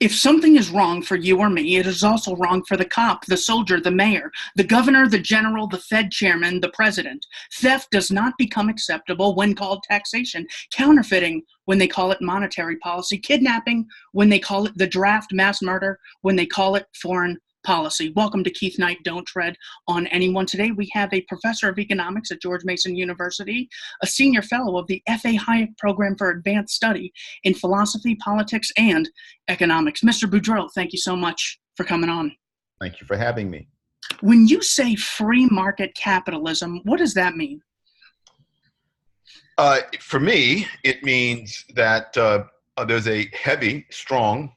If something is wrong for you or me, it is also wrong for the cop, the soldier, the mayor, the governor, the general, the Fed chairman, the president. Theft does not become acceptable when called taxation, counterfeiting when they call it monetary policy, kidnapping when they call it the draft, mass murder when they call it foreign policy. Welcome to Keith Knight, Don't Tread on Anyone. Today we have a professor of economics at George Mason University, a senior fellow of the F.A. Hayek Program for Advanced Study in Philosophy, Politics, and Economics. Mr. Boudreaux, thank you so much for coming on. Thank you for having me. When you say free market capitalism, what does that mean? For me, it means that there's a heavy, strong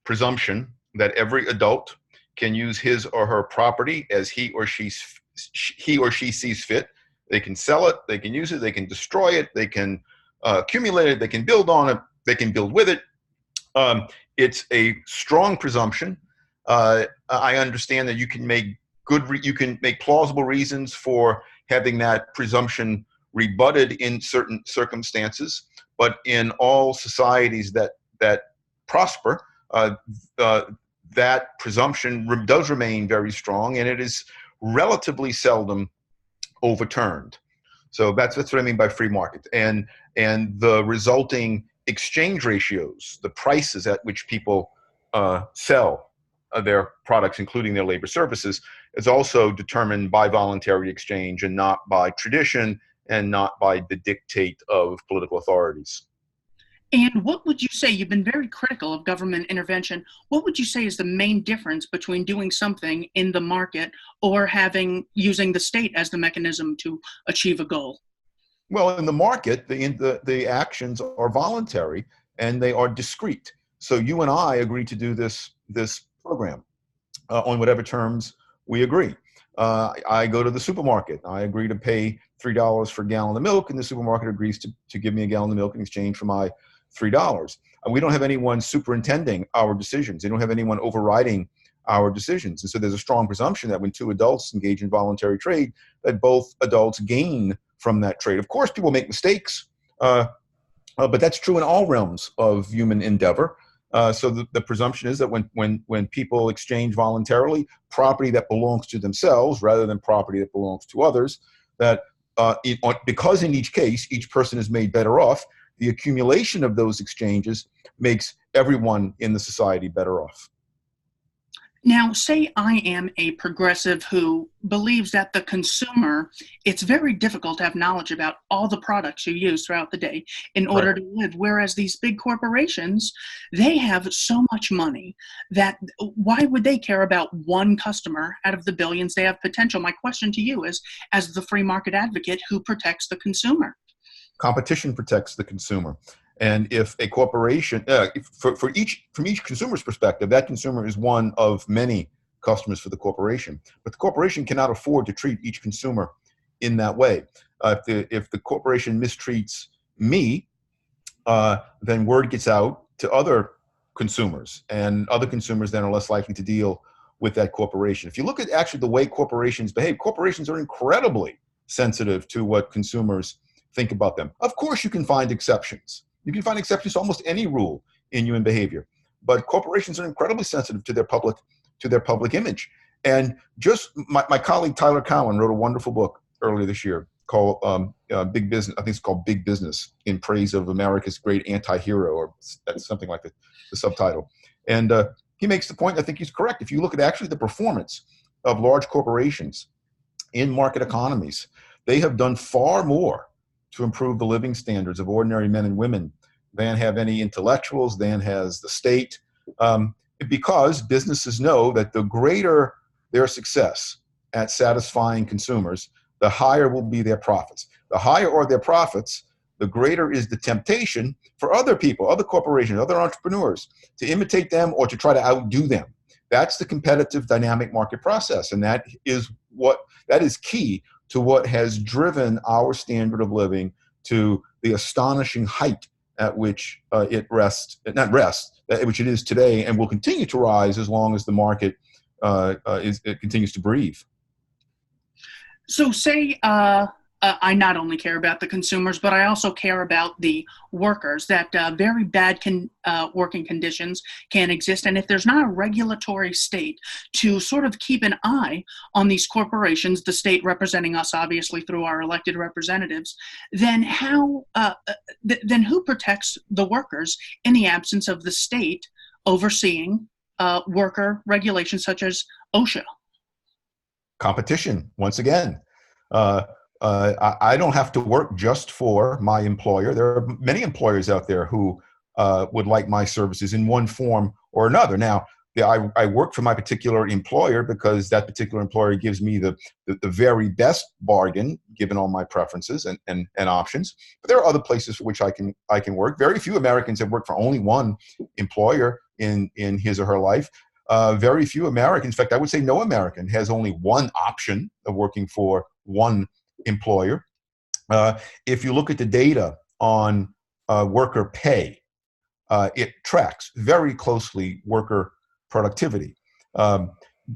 presumption that every adult can use his or her property as he or she sees fit. They can sell it, they can use it, they can destroy it, they can accumulate it, they can build on it, they can build with it. It's a strong presumption. I understand that you can make plausible reasons for having that presumption rebutted in certain circumstances, but in all societies that prosper, that presumption does remain very strong, and it is relatively seldom overturned. So that's what I mean by free market, and the resulting exchange ratios, the prices at which people sell their products, including their labor services, is also determined by voluntary exchange and not by tradition and not by the dictate of political authorities. And what would you say, you've been very critical of government intervention, what would you say is the main difference between doing something in the market or using the state as the mechanism to achieve a goal? Well, in the market, the actions are voluntary and they are discrete. So you and I agree to do this program on whatever terms we agree. I go to the supermarket. I agree to pay $3 for a gallon of milk, and the supermarket agrees to give me a gallon of milk in exchange for my $3. And we don't have anyone superintending our decisions. They don't have anyone overriding our decisions. And so there's a strong presumption that when two adults engage in voluntary trade, that both adults gain from that trade. Of course, people make mistakes, but that's true in all realms of human endeavor. So the presumption is that when people exchange voluntarily property that belongs to themselves rather than property that belongs to others, that because in each case, each person is made better off, the accumulation of those exchanges makes everyone in the society better off. Now, say I am a progressive who believes that the consumer, it's very difficult to have knowledge about all the products you use throughout the day in order to live, whereas these big corporations, they have so much money that why would they care about one customer out of the billions they have potential? My question to you is, as the free market advocate, who protects the consumer? Competition protects the consumer. And if a corporation, from each consumer's perspective, that consumer is one of many customers for the corporation. But the corporation cannot afford to treat each consumer in that way. If the corporation mistreats me, then word gets out to other consumers, and other consumers then are less likely to deal with that corporation. If you look at actually the way corporations behave, corporations are incredibly sensitive to what consumers think about them. Of course, you can find exceptions. You can find exceptions to almost any rule in human behavior, but corporations are incredibly sensitive to their public image. And just my colleague Tyler Cowen wrote a wonderful book earlier this year called Big Business. I think it's called Big Business, in praise of America's great anti-hero, or something like the subtitle. And he makes the point, I think he's correct. If you look at actually the performance of large corporations in market economies, they have done far more to improve the living standards of ordinary men and women than have any intellectuals, than has the state, because businesses know that the greater their success at satisfying consumers, the higher will be their profits. The higher are their profits, the greater is the temptation for other people, other corporations, other entrepreneurs to imitate them or to try to outdo them. That's the competitive dynamic market process, and that is key to what has driven our standard of living to the astonishing height at which it is today, and will continue to rise as long as the market it continues to breathe. So say a I not only care about the consumers, but I also care about the workers, that very bad working conditions can exist. And if there's not a regulatory state to sort of keep an eye on these corporations, the state representing us obviously through our elected representatives, then then who protects the workers in the absence of the state overseeing worker regulations such as OSHA? Competition, once again. I don't have to work just for my employer. There are many employers out there who would like my services in one form or another. Now, I work for my particular employer because that particular employer gives me the very best bargain, given all my preferences and options. But there are other places for which I can work. Very few Americans have worked for only one employer in his or her life. Very few Americans, in fact, I would say no American has only one option of working for one employer. If you look at the data on worker pay, it tracks very closely worker productivity.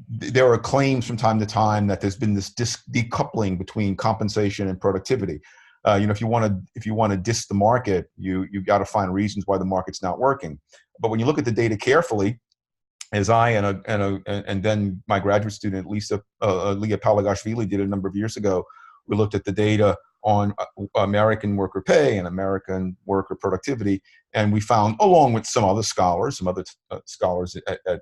There are claims from time to time that there's been this decoupling between compensation and productivity. If you want to diss the market, you've got to find reasons why the market's not working. But when you look at the data carefully, as I and then my graduate student Leah Palagashvili did a number of years ago, we looked at the data on American worker pay and American worker productivity, and we found, along with some other scholars at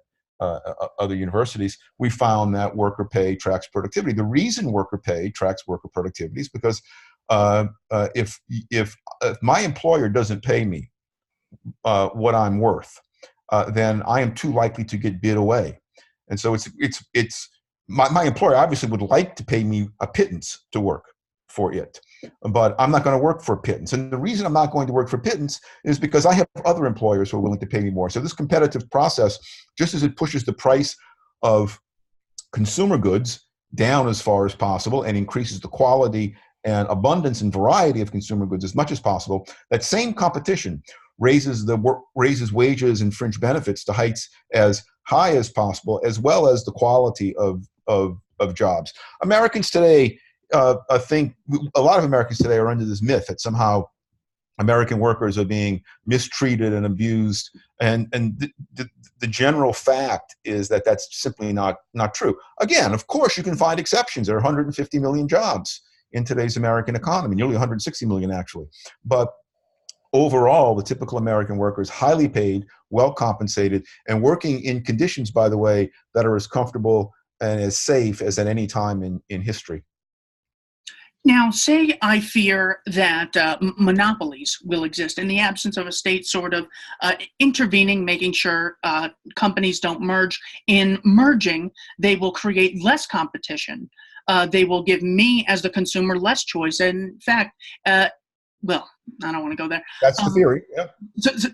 other universities, we found that worker pay tracks productivity. The reason worker pay tracks worker productivity is because if my employer doesn't pay me what I'm worth, then I am too likely to get bid away. And so it's my employer obviously would like to pay me a pittance to work for it, but I'm not going to work for a pittance. And the reason I'm not going to work for pittance is because I have other employers who are willing to pay me more. So this competitive process, just as it pushes the price of consumer goods down as far as possible and increases the quality and abundance and variety of consumer goods as much as possible, that same competition raises wages and fringe benefits to heights as high as possible, as well as the quality of jobs. Americans today, I think a lot of Americans today are under this myth that somehow American workers are being mistreated and abused, and the general fact is that that's simply not true. Again, of course, you can find exceptions. There are 150 million jobs in today's American economy, nearly 160 million actually, but overall, the typical American worker is highly paid, well compensated, and working in conditions, by the way, that are as comfortable and as safe as at any time in history. Now, say I fear that monopolies will exist in the absence of a state sort of intervening, making sure companies don't merge. In merging, they will create less competition. They will give me, as the consumer, less choice. And in fact, well, I don't want to go there. That's the theory, yeah.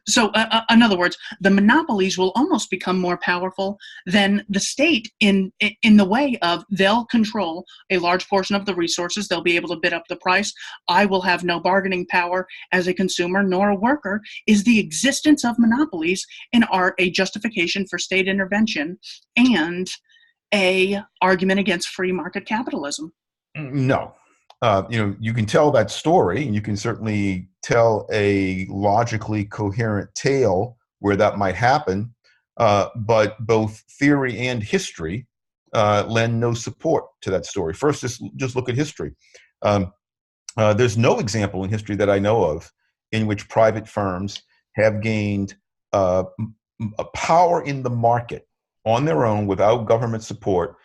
So in other words, the monopolies will almost become more powerful than the state in the way of they'll control a large portion of the resources. They'll be able to bid up the price. I will have no bargaining power as a consumer nor a worker. Is the existence of monopolies in art a justification for state intervention and a argument against free market capitalism? No. You can tell that story, and you can certainly tell a logically coherent tale where that might happen, but both theory and history lend no support to that story. First, just look at history. There's no example in history that I know of in which private firms have gained a power in the market on their own without government support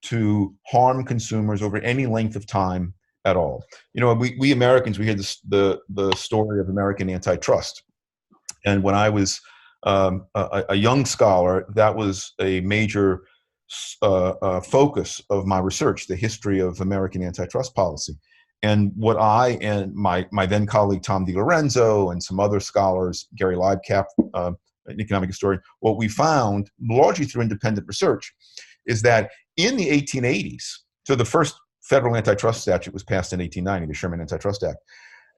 to harm consumers over any length of time at all. We Americans, we hear the story of American antitrust. And when I was a young scholar, that was a major focus of my research, the history of American antitrust policy. And what I and my then colleague Tom DiLorenzo and some other scholars, Gary Leibkap, an economic historian, what we found, largely through independent research, is that in the 1880s, so the first federal antitrust statute was passed in 1890, the Sherman Antitrust Act.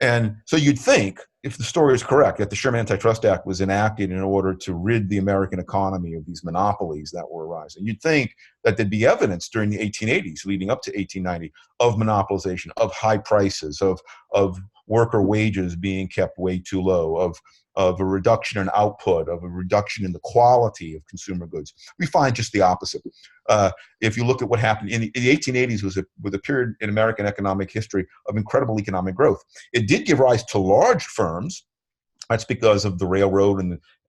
And so you'd think, if the story is correct, that the Sherman Antitrust Act was enacted in order to rid the American economy of these monopolies that were arising. You'd think that there'd be evidence during the 1880s, leading up to 1890, of monopolization, of high prices, of worker wages being kept way too low, of a reduction in output, of a reduction in the quality of consumer goods. We find just the opposite. If you look at what happened in the 1880s, was a period in American economic history of incredible economic growth. It did give rise to large firms. That's because of the railroad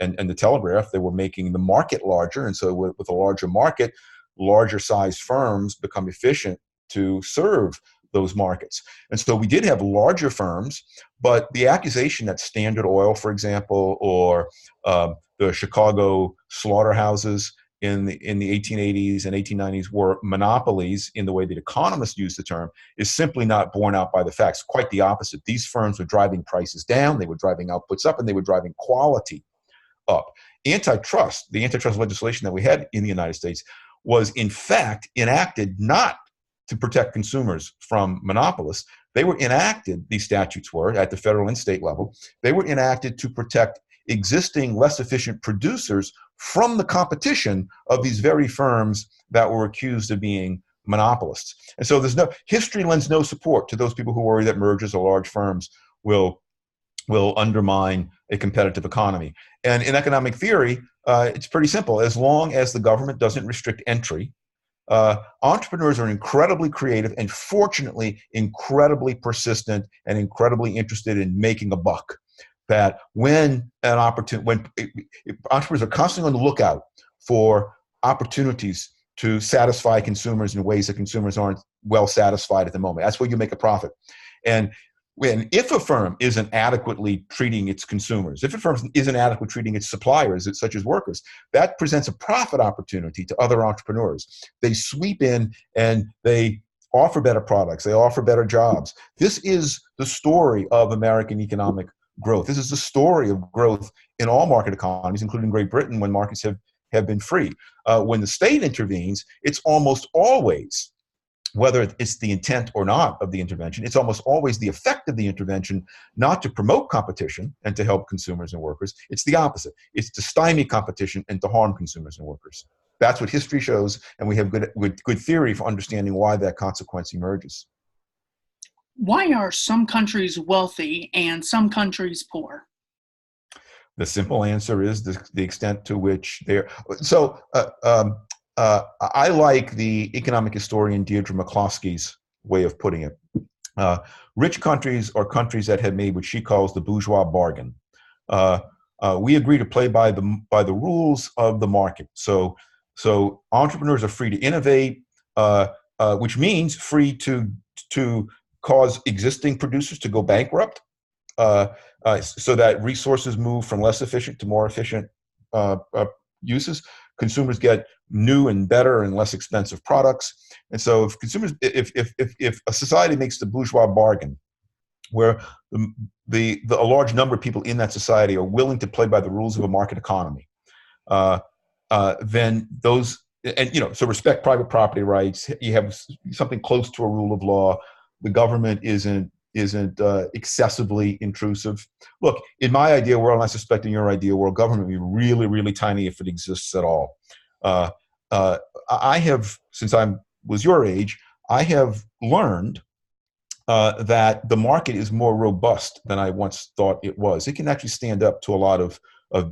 and the telegraph. They were making the market larger, and so with a larger market, larger sized firms become efficient to serve those markets. And so we did have larger firms, but the accusation that Standard Oil, for example, or the Chicago slaughterhouses in the 1880s and 1890s were monopolies in the way that economists use the term is simply not borne out by the facts. Quite the opposite. These firms were driving prices down, they were driving outputs up, and they were driving quality up. The antitrust legislation that we had in the United States was in fact enacted not to protect consumers from monopolists. They were enacted, these statutes were, at the federal and state level, they were enacted to protect existing less efficient producers from the competition of these very firms that were accused of being monopolists. And so history lends no support to those people who worry that mergers of large firms will undermine a competitive economy. And in economic theory, it's pretty simple. As long as the government doesn't restrict entry, entrepreneurs are incredibly creative and fortunately incredibly persistent and incredibly interested in making a buck. That when entrepreneurs are constantly on the lookout for opportunities to satisfy consumers in ways that consumers aren't well satisfied at the moment, that's where you make a profit. And if a firm isn't adequately treating its consumers, if a firm isn't adequately treating its suppliers, such as workers, that presents a profit opportunity to other entrepreneurs. They sweep in and they offer better products, they offer better jobs. This is the story of American economic growth. This is the story of growth in all market economies, including Great Britain, when markets have been free. When the state intervenes, it's almost always, whether it's the intent or not of the intervention, it's almost always the effect of the intervention not to promote competition and to help consumers and workers. It's the opposite. It's to stymie competition and to harm consumers and workers. That's what history shows, and we have good theory for understanding why that consequence emerges. Why are some countries wealthy and some countries poor? The simple answer is the extent to which they're... So I like the economic historian Deirdre McCloskey's way of putting it. Rich countries are countries that have made what she calls the bourgeois bargain. We agree to play by the rules of the market. So entrepreneurs are free to innovate, which means free to cause existing producers to go bankrupt, so that resources move from less efficient to more efficient uses. Consumers get new and better and less expensive products. And so if a society makes the bourgeois bargain, where a large number of people in that society are willing to play by the rules of a market economy, then those, and so respect private property rights, you have something close to a rule of law. The government isn't excessively intrusive. Look, in my ideal world, and I suspect in your ideal world, government would be really, really tiny if it exists at all. I have, since I was your age, I have learned that the market is more robust than I once thought it was. It can actually stand up to a lot of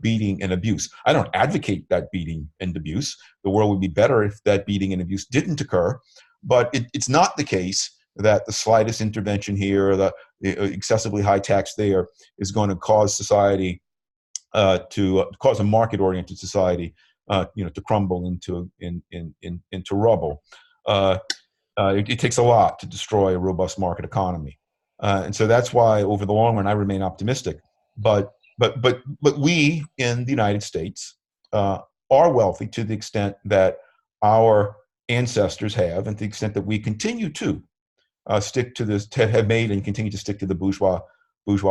beating and abuse. I don't advocate that beating and abuse. The world would be better if that beating and abuse didn't occur, but it's not the case that the slightest intervention here, or the excessively high tax there, is going to cause society to cause a market-oriented society, to crumble into rubble. It takes a lot to destroy a robust market economy, and so that's why, over the long run, I remain optimistic. But we in the United States are wealthy to the extent that our ancestors have, and to the extent that we continue to stick to this, have made and continue to stick to the bourgeois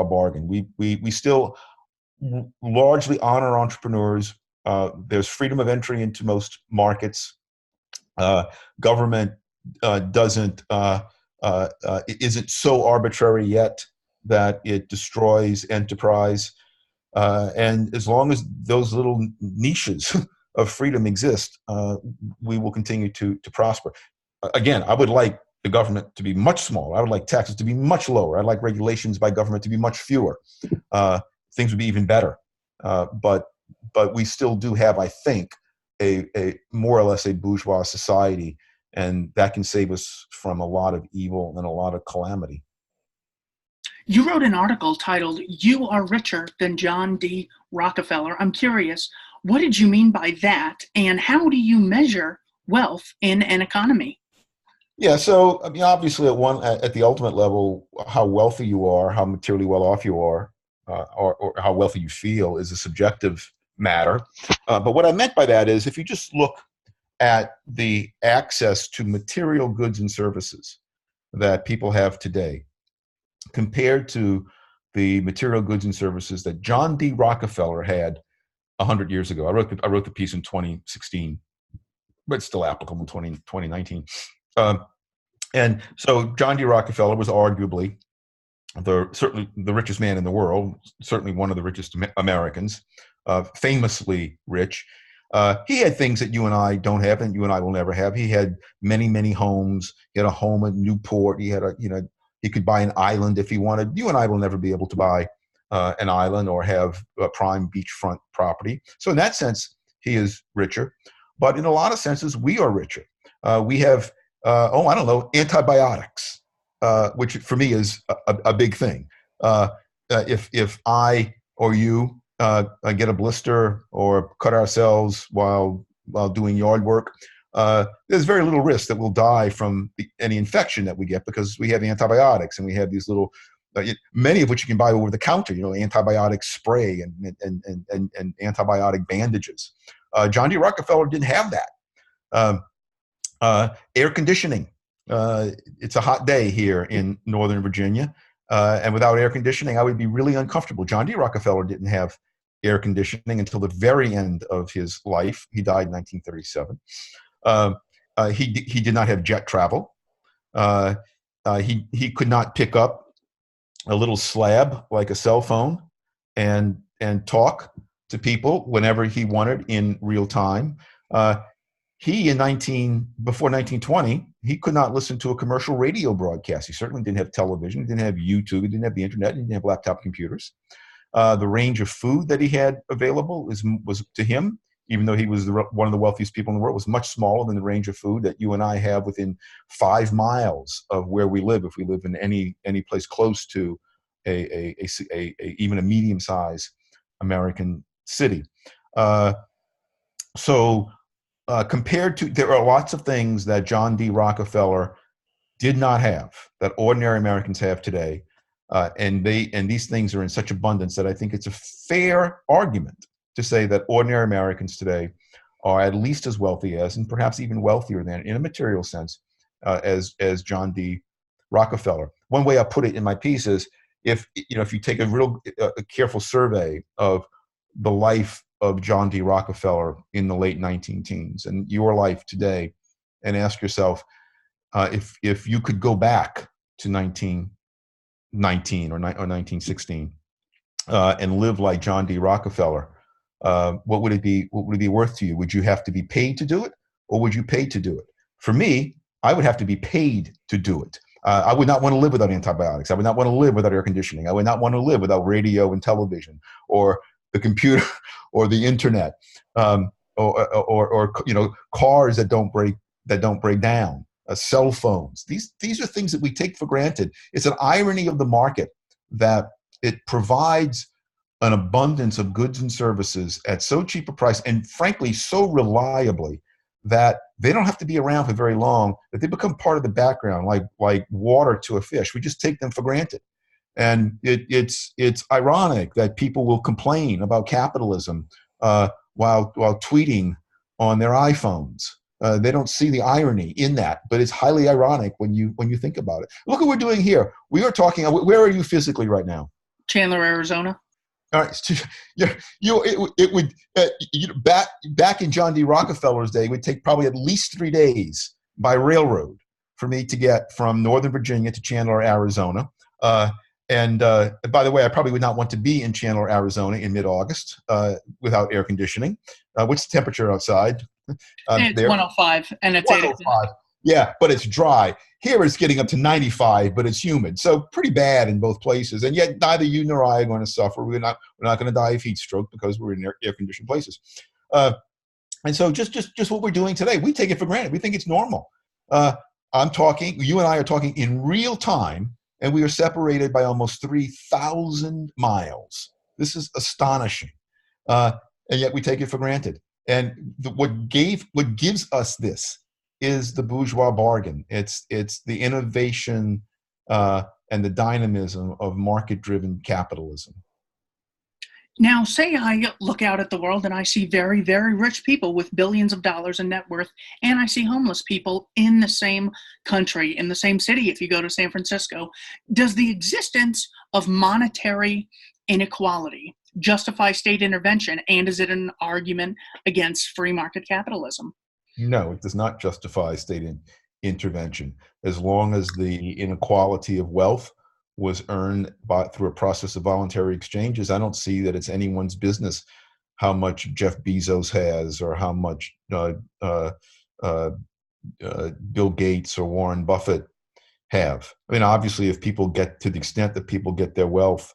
bargain. We still largely honor entrepreneurs. There's freedom of entry into most markets. Government isn't so arbitrary yet that it destroys enterprise. And as long as those little niches of freedom exist, we will continue to prosper. Again, I would like the government to be much smaller. I would like taxes to be much lower. I'd like regulations by government to be much fewer. Things would be even better. But we still do have, I think, a more or less a bourgeois society, and that can save us from a lot of evil and a lot of calamity. You wrote an article titled, "You Are Richer Than John D. Rockefeller." I'm curious, what did you mean by that, and how do you measure wealth in an economy? Yeah, so I mean, obviously, at the ultimate level, how wealthy you are, how materially well off you are, or how wealthy you feel, is a subjective matter. But what I meant by that is, if you just look at the access to material goods and services that people have today, compared to the material goods and services that John D. Rockefeller had 100 years ago. I wrote the piece in 2016, but it's still applicable in 2019. And so John D. Rockefeller was arguably certainly the richest man in the world, certainly one of the richest Americans, famously rich. He had things that you and I don't have, and you and I will never have. He had many, many homes. He had a home in Newport. He had he could buy an island if he wanted. You and I will never be able to buy an island or have a prime beachfront property. So in that sense, he is richer. But in a lot of senses, we are richer. We have, I don't know, antibiotics, which for me is a big thing. If I or you get a blister or cut ourselves while doing yard work, there's very little risk that we'll die from any infection that we get, because we have antibiotics, and we have these little, many of which you can buy over the counter, antibiotic spray and antibiotic bandages. John D. Rockefeller didn't have that. Air conditioning. It's a hot day here in Northern Virginia, and without air conditioning, I would be really uncomfortable. John D. Rockefeller didn't have air conditioning until the very end of his life. He died in 1937. He did not have jet travel. He could not pick up a little slab like a cell phone and talk to people whenever he wanted in real time. Before 1920, he could not listen to a commercial radio broadcast. He certainly didn't have television. He didn't have YouTube. He didn't have the internet. He didn't have laptop computers. The range of food that he had available was to him, even though he was one of the wealthiest people in the world, was much smaller than the range of food that you and I have within 5 miles of where we live, if we live in any place close to even a medium-sized American city. Compared to, there are lots of things that John D. Rockefeller did not have that ordinary Americans have today, and these things are in such abundance that I think it's a fair argument to say that ordinary Americans today are at least as wealthy as, and perhaps even wealthier than, in a material sense, as John D. Rockefeller. One way I put it in my piece is, if you take a careful survey of the life of John D. Rockefeller in the late 19 teens and your life today, and ask yourself, if you could go back to 1919 or 1916 and live like John D. Rockefeller, what would it be worth to you? Would you have to be paid to do it, or would you pay to do it? For me, I would have to be paid to do it. I would not want to live without antibiotics. I would not want to live without air conditioning. I would not want to live without radio and television, or the computer, or the internet, or cars that don't break down, cell phones. These are things that we take for granted. It's an irony of the market that it provides an abundance of goods and services at so cheap a price, and frankly so reliably, that they don't have to be around for very long, that they become part of the background, like water to a fish. We just take them for granted. And it's ironic that people will complain about capitalism while tweeting on their iPhones. They don't see the irony in that, but it's highly ironic when you think about it. Look what we're doing here. We are talking. Where are you physically right now? Chandler, Arizona. All right. It would back in John D. Rockefeller's day, it would take probably at least 3 days by railroad for me to get from Northern Virginia to Chandler, Arizona. And by the way, I probably would not want to be in Chandler, Arizona in mid-August without air conditioning. What's the temperature outside? It's There? 105 and it's 105. Yeah, but it's dry. Here it's getting up to 95, but it's humid. So pretty bad in both places. And yet neither you nor I are going to suffer. We're not going to die of heat stroke because we're in air-conditioned places. And so just what we're doing today, we take it for granted. We think it's normal. You and I are talking in real time, and we are separated by almost 3,000 miles. This is astonishing. And yet we take it for granted. And what gives us this is the bourgeois bargain. It's the innovation and the dynamism of market-driven capitalism. Now, say I look out at the world and I see very, very rich people with billions of dollars in net worth, and I see homeless people in the same country, in the same city if you go to San Francisco. Does the existence of monetary inequality justify state intervention, and is it an argument against free market capitalism? No, it does not justify state intervention. As long as the inequality of wealth was earned through a process of voluntary exchanges, I don't see that it's anyone's business how much Jeff Bezos has or how much Bill Gates or Warren Buffett have. I mean, obviously, if people get to the extent that people get their wealth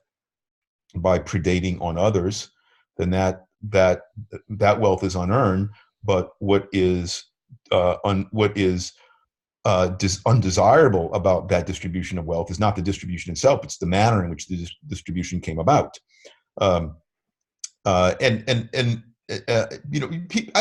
by predating on others, then that wealth is unearned. But what is undesirable about that distribution of wealth is not the distribution itself; it's the manner in which the distribution came about. I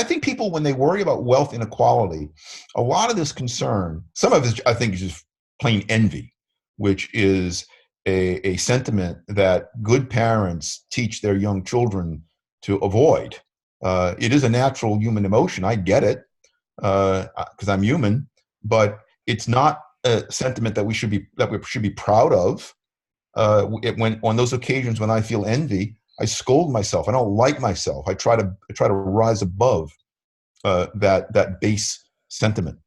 think people, when they worry about wealth inequality, a lot of this concern, some of it, I think, is just plain envy, which is a sentiment that good parents teach their young children to avoid. It is a natural human emotion. I get it because I'm human, but it's not a sentiment that we should be proud of. On those occasions when I feel envy, I scold myself. I don't like myself. I try to rise above that base sentiment.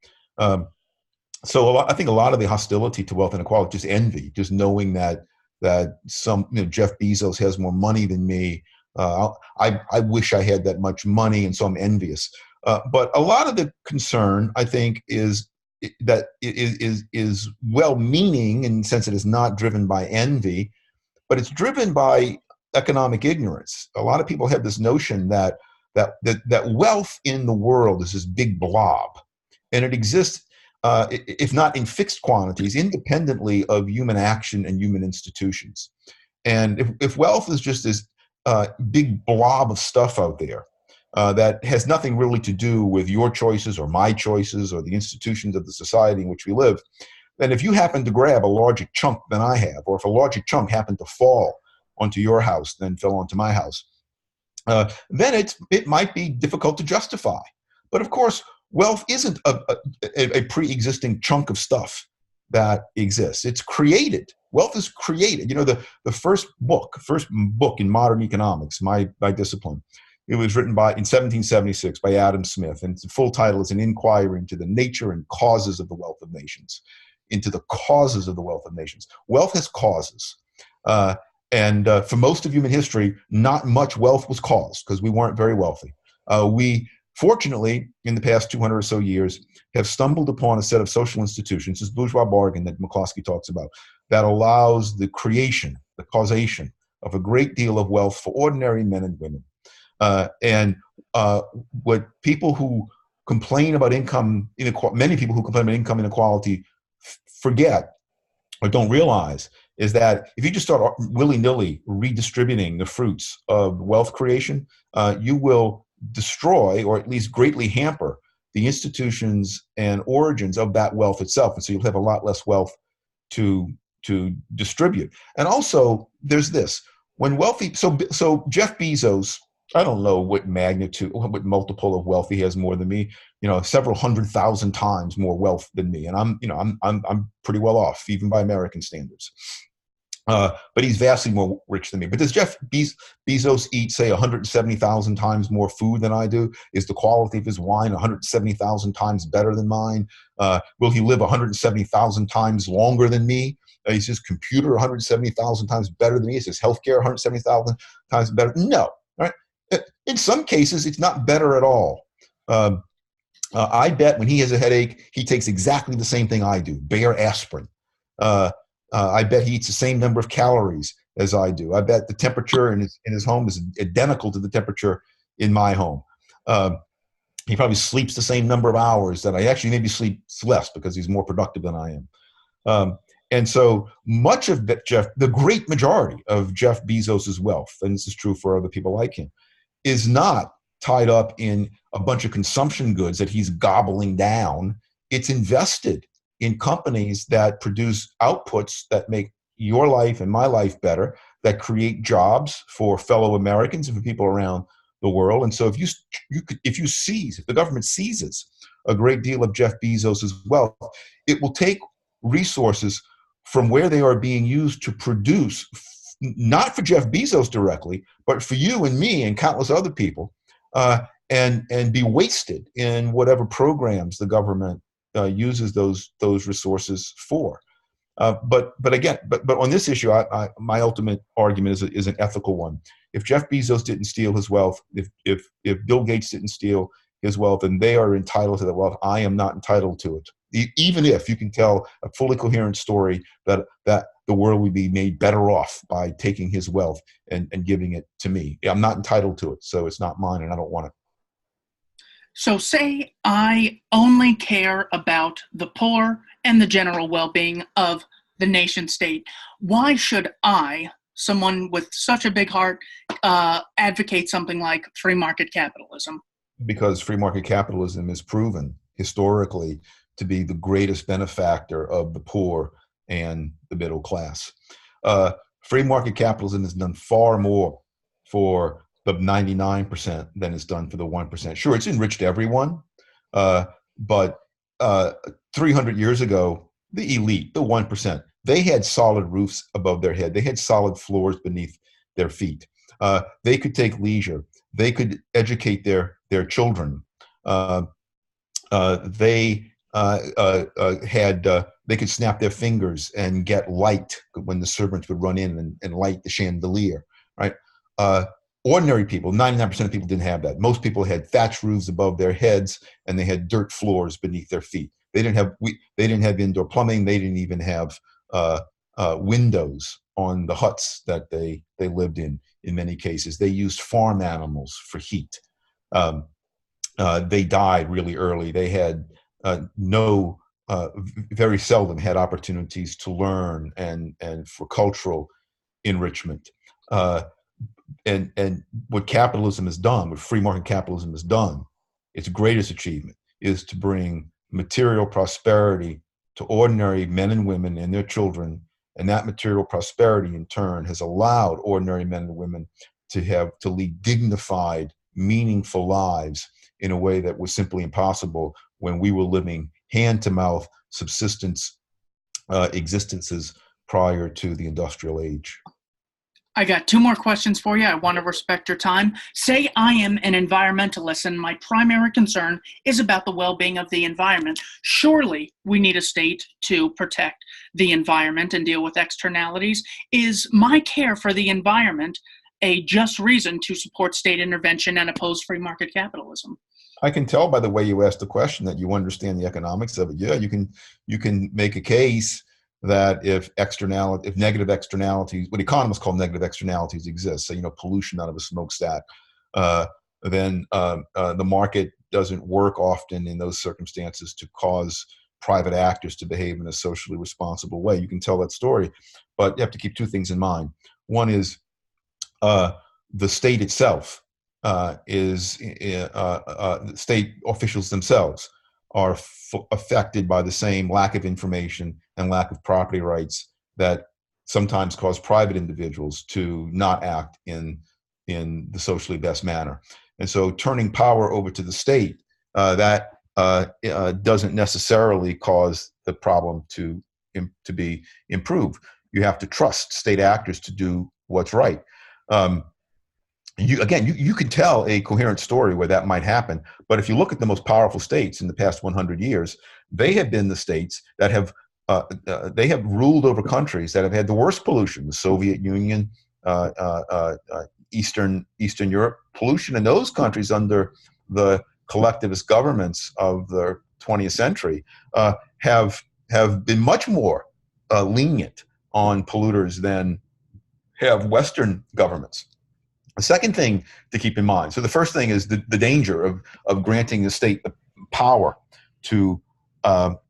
So I think a lot of the hostility to wealth inequality is just envy, just knowing that Jeff Bezos has more money than me. I wish I had that much money, and so I'm envious. But a lot of the concern, I think, is well-meaning in the sense that it's not driven by envy, but it's driven by economic ignorance. A lot of people have this notion that wealth in the world is this big blob, and it exists, if not in fixed quantities, independently of human action and human institutions. And if wealth is just this big blob of stuff out there that has nothing really to do with your choices or my choices or the institutions of the society in which we live, then if you happen to grab a larger chunk than I have, or if a larger chunk happened to fall onto your house than fell onto my house, then it might be difficult to justify. But of course, wealth isn't a pre-existing chunk of stuff that exists. It's created. Wealth is created. The first book in modern economics, my discipline, it was written in 1776 by Adam Smith, and the full title is An Inquiry into the Nature and Causes of the Wealth of Nations. Into the causes of the wealth of nations. Wealth has causes. And for most of human history, not much wealth was caused because we weren't very wealthy. We, fortunately, in the past 200 or so years, have stumbled upon a set of social institutions, this bourgeois bargain that McCloskey talks about, that allows the creation, the causation of a great deal of wealth for ordinary men and women. What people who complain about income inequality, many people who complain about income inequality forget or don't realize is that if you just start willy-nilly redistributing the fruits of wealth creation, you will destroy or at least greatly hamper the institutions and origins of that wealth itself. And so you'll have a lot less wealth to distribute. And also there's this, when wealthy, so Jeff Bezos, I don't know what magnitude, what multiple of wealth he has more than me, several 100,000 times more wealth than me. And I'm pretty well off, even by American standards. But he's vastly more rich than me. But does Jeff Bezos eat, say, 170,000 times more food than I do? Is the quality of his wine 170,000 times better than mine? Will he live 170,000 times longer than me? Is his computer 170,000 times better than me? Is his healthcare 170,000 times better? No. Right? In some cases, it's not better at all. I bet when he has a headache, he takes exactly the same thing I do, bare aspirin. I bet he eats the same number of calories as I do. I bet the temperature in his home is identical to the temperature in my home. He probably sleeps the same number of hours that I actually maybe sleeps less because he's more productive than I am. And so much of the great majority of Jeff Bezos's wealth, and this is true for other people like him, is not tied up in a bunch of consumption goods that he's gobbling down. It's invested in companies that produce outputs that make your life and my life better, that create jobs for fellow Americans and for people around the world. And so if the government seizes a great deal of Jeff Bezos's wealth, it will take resources from where they are being used to produce, not for Jeff Bezos directly, but for you and me and countless other people, and be wasted in whatever programs the government uses those resources for. But on this issue, my ultimate argument is an ethical one. If Jeff Bezos didn't steal his wealth, if Bill Gates didn't steal his wealth, and they are entitled to that wealth, I am not entitled to it. Even if you can tell a fully coherent story that the world would be made better off by taking his wealth and giving it to me, I'm not entitled to it, so it's not mine, and I don't want it. So say I only care about the poor and the general well-being of the nation state. Why should I, someone with such a big heart, advocate something like free market capitalism? Because free market capitalism is proven historically to be the greatest benefactor of the poor and the middle class. Free market capitalism has done far more for the 99% than it's done for the 1%. Sure, it's enriched everyone, but 300 years ago, the elite, the 1%, they had solid roofs above their head. They had solid floors beneath their feet. They could take leisure. They could educate their children. They could snap their fingers and get light when the servants would run in and light the chandelier, right? Ordinary people, 99% of people didn't have that. Most people had thatched roofs above their heads, and they had dirt floors beneath their feet. They didn't have indoor plumbing. They didn't even have windows on the huts that they lived in many cases. They used farm animals for heat. They died really early. They had very seldom had opportunities to learn and for cultural enrichment. And what capitalism has done, what free market capitalism has done, its greatest achievement is to bring material prosperity to ordinary men and women and their children. And that material prosperity in turn has allowed ordinary men and women to lead dignified, meaningful lives in a way that was simply impossible when we were living hand-to-mouth subsistence existences prior to the industrial age. I got two more questions for you. I want to respect your time. Say I am an environmentalist and my primary concern is about the well-being of the environment. Surely we need a state to protect the environment and deal with externalities. Is my care for the environment a just reason to support state intervention and oppose free market capitalism? I can tell by the way you asked the question that you understand the economics of it. Yeah, you can make a case that if negative externalities, what economists call negative externalities, exist, so pollution out of a smokestack, then the market doesn't work often in those circumstances to cause private actors to behave in a socially responsible way. You can tell that story, but you have to keep two things in mind. One is the state itself state officials themselves are affected by the same lack of information and lack of property rights that sometimes cause private individuals to not act in the socially best manner. And so turning power over to the state, that doesn't necessarily cause the problem to be improved. You have to trust state actors to do what's right. You can tell a coherent story where that might happen, but if you look at the most powerful states in the past 100 years, they have been the states that have they have ruled over countries that have had the worst pollution: the Soviet Union, Eastern Europe. Pollution in those countries under the collectivist governments of the 20th century have been much more lenient on polluters than have Western governments. The second thing to keep in mind, so the first thing is the danger of granting the state the power to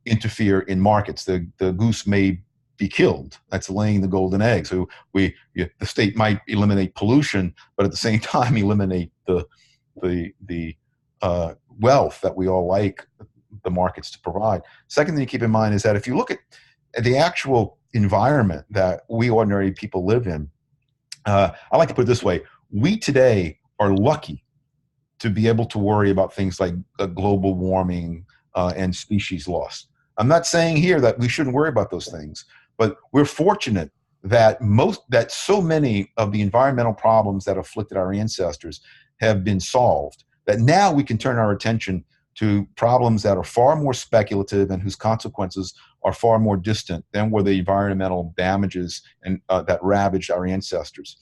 interfere in markets. The goose may be killed. That's laying the golden egg. So the state might eliminate pollution, but at the same time eliminate the wealth that we all like the markets to provide. Second thing to keep in mind is that if you look at the actual environment that we ordinary people live in, I like to put it this way: we today are lucky to be able to worry about things like global warming and species loss. I'm not saying here that we shouldn't worry about those things, but we're fortunate that so many of the environmental problems that afflicted our ancestors have been solved, that now we can turn our attention to problems that are far more speculative and whose consequences are far more distant than were the environmental damages and that ravaged our ancestors.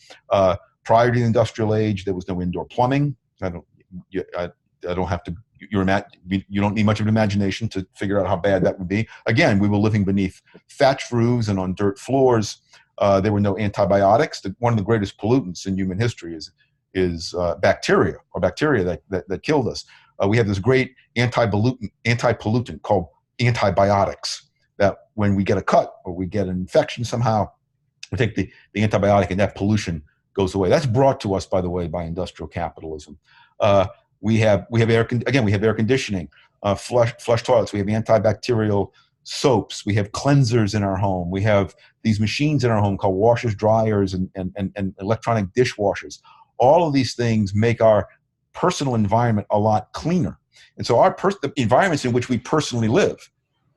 Prior to the industrial age, there was no indoor plumbing. I don't have to. You don't need much of an imagination to figure out how bad that would be. Again, we were living beneath thatched roofs and on dirt floors. There were no antibiotics. One of the greatest pollutants in human history is bacteria that killed us. We have this great anti-pollutant called antibiotics, that when we get a cut or we get an infection somehow, we take the antibiotic and that pollution goes away. That's brought to us, by the way, by industrial capitalism. We have air conditioning, flush toilets. We have antibacterial soaps. We have cleansers in our home. We have these machines in our home called washers, dryers, and electronic dishwashers. All of these things make our personal environment a lot cleaner. And so the environments in which we personally live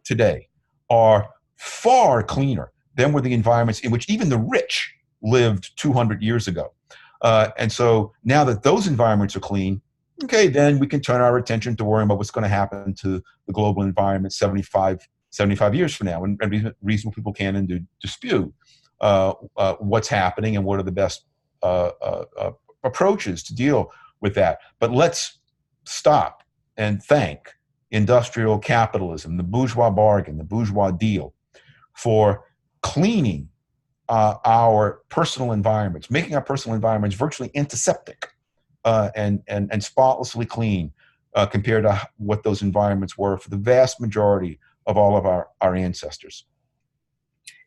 today are far cleaner than were the environments in which even the rich lived 200 years ago. And so now that those environments are clean, okay, then we can turn our attention to worrying about what's going to happen to the global environment 75 years from now. And reasonable people can and do dispute what's happening and what are the best approaches to deal with that. But let's stop and thank industrial capitalism, the bourgeois bargain, the bourgeois deal, for cleaning our personal environments, making our personal environments virtually antiseptic and spotlessly clean compared to what those environments were for the vast majority of all of our ancestors.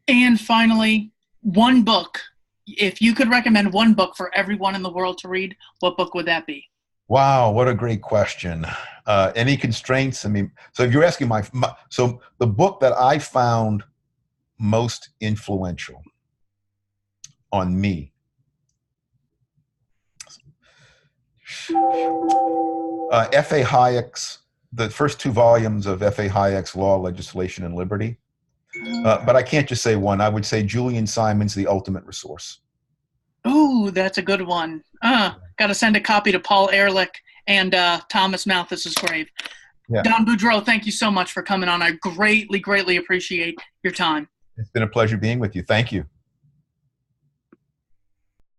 And finally, one book. If you could recommend one book for everyone in the world to read, what book would that be? Wow, what a great question. Any constraints? I mean, so if you're asking so the book that I found most influential on me, F.A. Hayek's, the first 2 volumes of F.A. Hayek's Law, Legislation, and Liberty. But I can't just say one. I would say Julian Simon's The Ultimate Resource. Ooh, that's a good one. Got to send a copy to Paul Ehrlich and Thomas Malthus's grave. Yeah. Don Boudreaux, thank you so much for coming on. I greatly, greatly appreciate your time. It's been a pleasure being with you. Thank you.